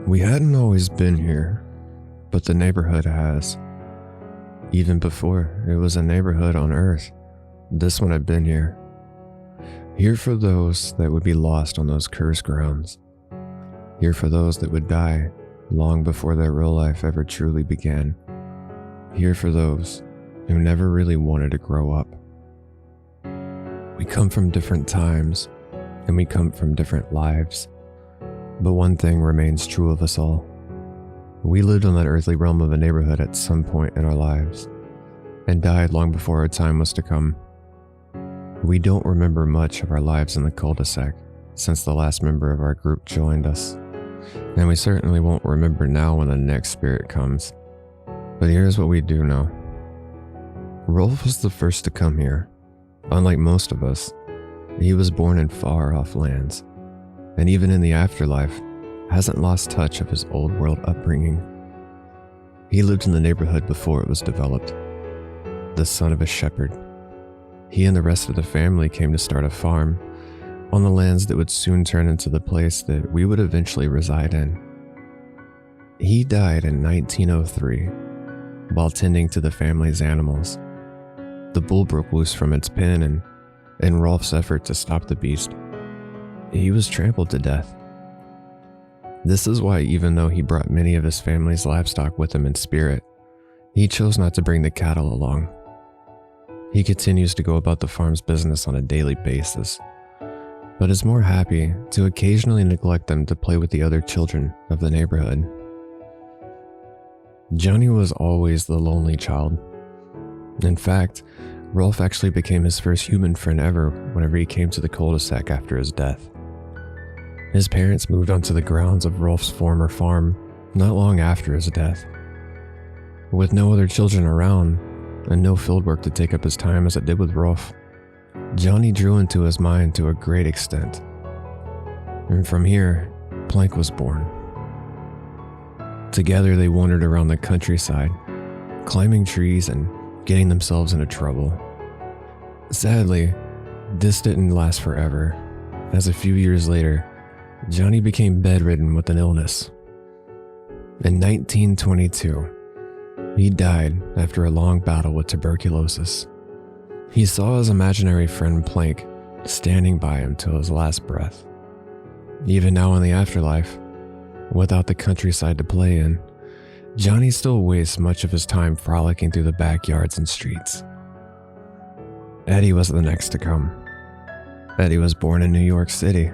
We hadn't always been here, but the neighborhood has. Even before it was a neighborhood on Earth, this one had been here. Here for those that would be lost on those cursed grounds. Here for those that would die long before their real life ever truly began. Here for those who never really wanted to grow up. We come from different times, and we come from different lives. But one thing remains true of us all. We lived on that earthly realm of a neighborhood at some point in our lives, and died long before our time was to come. We don't remember much of our lives in the Cul-De-Sac since the last member of our group joined us, and we certainly won't remember now when the next spirit comes. But here's what we do know. Rolf was the first to come here. Unlike most of us, he was born in far-off lands, and even in the afterlife, hasn't lost touch of his old world upbringing. He lived in the neighborhood before it was developed. The son of a shepherd, he and the rest of the family came to start a farm on the lands that would soon turn into the place that we would eventually reside in. He died in 1903 while tending to the family's animals. The bull broke loose from its pen, and in Rolf's effort to stop the beast, he was trampled to death. This is why, even though he brought many of his family's livestock with him in spirit, he chose not to bring the cattle along. He continues to go about the farm's business on a daily basis, but is more happy to occasionally neglect them to play with the other children of the neighborhood. Johnny was always the lonely child. In fact, Rolf actually became his first human friend ever whenever he came to the cul-de-sac after his death. His parents moved onto the grounds of Rolf's former farm not long after his death. With no other children around, and no field work to take up his time as it did with Rolf, Johnny drew into his mind to a great extent. And from here, Plank was born. Together they wandered around the countryside, climbing trees and getting themselves into trouble. Sadly, this didn't last forever, as a few years later, Johnny became bedridden with an illness. In 1922, he died after a long battle with tuberculosis. He saw his imaginary friend Plank standing by him till his last breath. Even now in the afterlife, without the countryside to play in, Johnny still wastes much of his time frolicking through the backyards and streets. Eddie was the next to come. Eddie was born in New York City,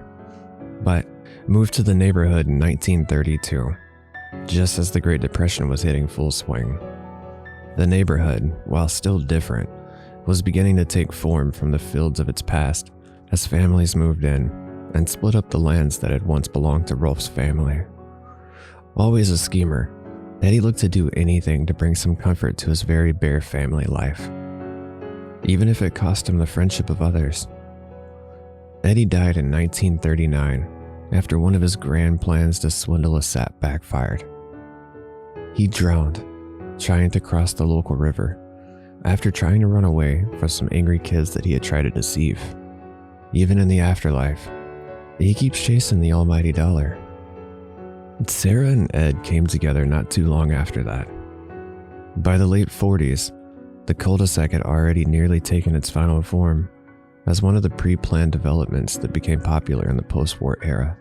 but moved to the neighborhood in 1932, just as the Great Depression was hitting full swing. The neighborhood, while still different, was beginning to take form from the fields of its past as families moved in and split up the lands that had once belonged to Rolf's family. Always a schemer, Eddie looked to do anything to bring some comfort to his very bare family life, even if it cost him the friendship of others. Eddie died in 1939 after one of his grand plans to swindle a sap backfired. He drowned trying to cross the local river after trying to run away from some angry kids that he had tried to deceive. Even in the afterlife, he keeps chasing the almighty dollar. Sarah and Ed came together not too long after that. By the late 40s, the cul-de-sac had already nearly taken its final form as one of the pre-planned developments that became popular in the post-war era.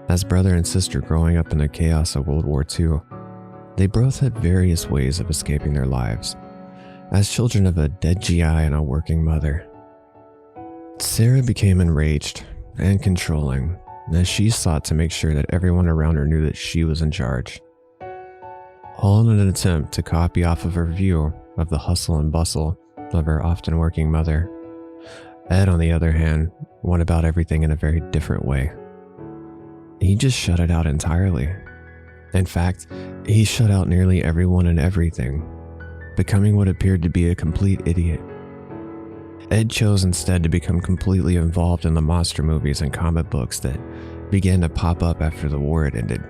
As brother and sister growing up in the chaos of World War II, they both had various ways of escaping their lives, as children of a dead GI and a working mother. Sarah became enraged and controlling as she sought to make sure that everyone around her knew that she was in charge, all in an attempt to copy off of her view of the hustle and bustle of her often working mother. Ed, on the other hand, went about everything in a very different way. He just shut it out entirely. In fact, he shut out nearly everyone and everything, becoming what appeared to be a complete idiot. Ed chose instead to become completely involved in the monster movies and comic books that began to pop up after the war had ended.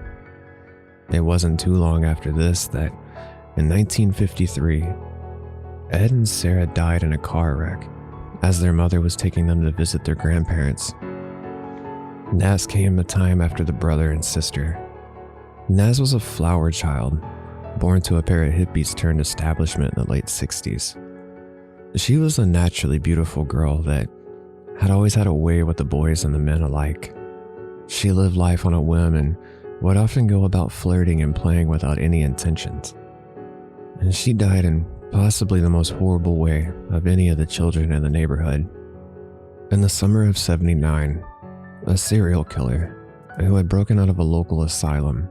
It wasn't too long after this that, in 1953, Ed and Sarah died in a car wreck as their mother was taking them to visit their grandparents. Next came a time after the brother and sister, Naz was a flower child, born to a pair of hippies turned establishment in the late 60s. She was a naturally beautiful girl that had always had a way with the boys and the men alike. She lived life on a whim and would often go about flirting and playing without any intentions. And she died in possibly the most horrible way of any of the children in the neighborhood. In the summer of '79, a serial killer who had broken out of a local asylum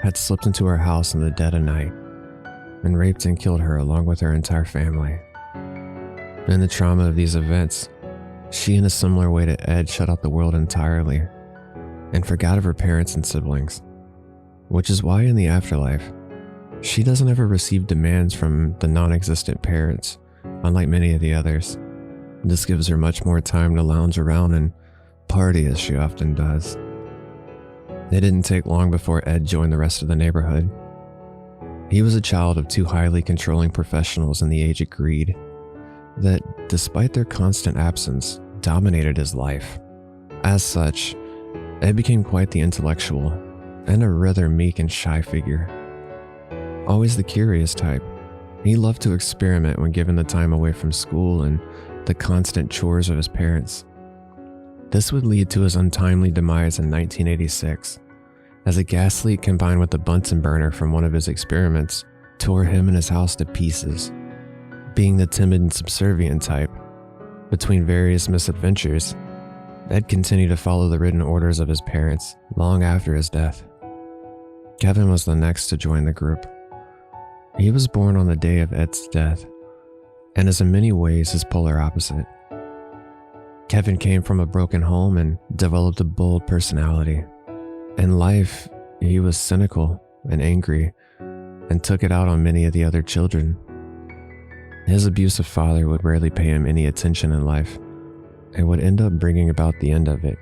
had slipped into her house in the dead of night and raped and killed her along with her entire family. In the trauma of these events, she, in a similar way to Ed, shut out the world entirely and forgot of her parents and siblings, which is why in the afterlife, she doesn't ever receive demands from the non-existent parents, unlike many of the others. This gives her much more time to lounge around and party as she often does. It didn't take long before Ed joined the rest of the neighborhood. He was a child of two highly controlling professionals in the age of greed that, despite their constant absence, dominated his life. As such, Ed became quite the intellectual and a rather meek and shy figure. Always the curious type, he loved to experiment when given the time away from school and the constant chores of his parents. This would lead to his untimely demise in 1986, as a gas leak combined with the Bunsen burner from one of his experiments tore him and his house to pieces. Being the timid and subservient type, between various misadventures, Ed continued to follow the written orders of his parents long after his death. Kevin was the next to join the group. He was born on the day of Ed's death, and is in many ways his polar opposite. Kevin came from a broken home and developed a bold personality. In life, he was cynical and angry and took it out on many of the other children. His abusive father would rarely pay him any attention in life and would end up bringing about the end of it.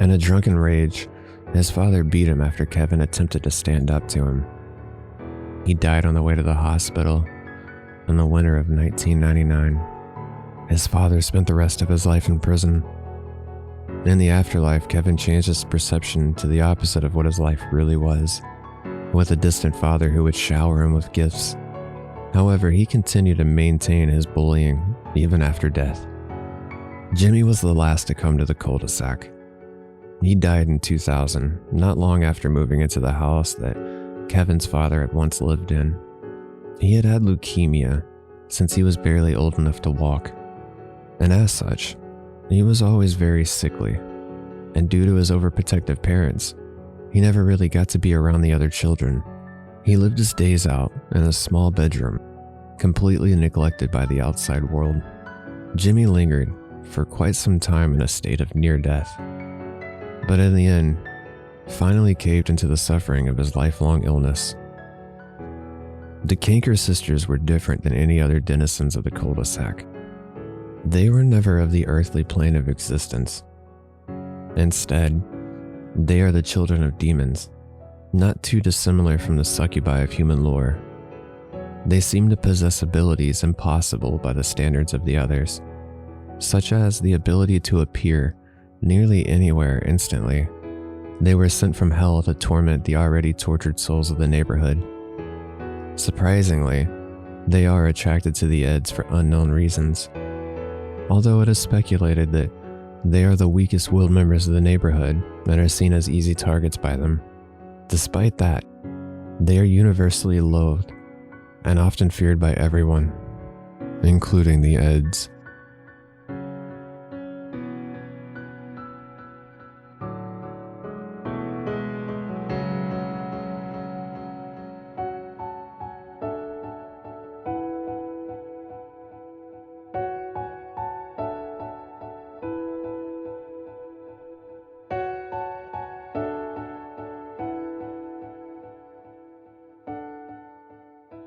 In a drunken rage, his father beat him after Kevin attempted to stand up to him. He died on the way to the hospital in the winter of 1999. His father spent the rest of his life in prison. In the afterlife, Kevin changed his perception to the opposite of what his life really was, with a distant father who would shower him with gifts. However, he continued to maintain his bullying even after death. Jimmy was the last to come to the Cul-De-Sac. He died in 2000, not long after moving into the house that Kevin's father had once lived in. He had had leukemia since he was barely old enough to walk, and as such, he was always very sickly, and due to his overprotective parents, he never really got to be around the other children. He lived his days out in a small bedroom, completely neglected by the outside world. Jimmy lingered for quite some time in a state of near death, but in the end, finally caved into the suffering of his lifelong illness. The Kanker sisters were different than any other denizens of the Cul-De-Sac. They were never of the earthly plane of existence. Instead, they are the children of demons, not too dissimilar from the succubi of human lore. They seem to possess abilities impossible by the standards of the others, such as the ability to appear nearly anywhere instantly. They were sent from hell to torment the already tortured souls of the neighborhood. Surprisingly, they are attracted to the Eds for unknown reasons, although it is speculated that they are the weakest-willed members of the neighborhood and are seen as easy targets by them. Despite that, they are universally loathed and often feared by everyone, including the Eds.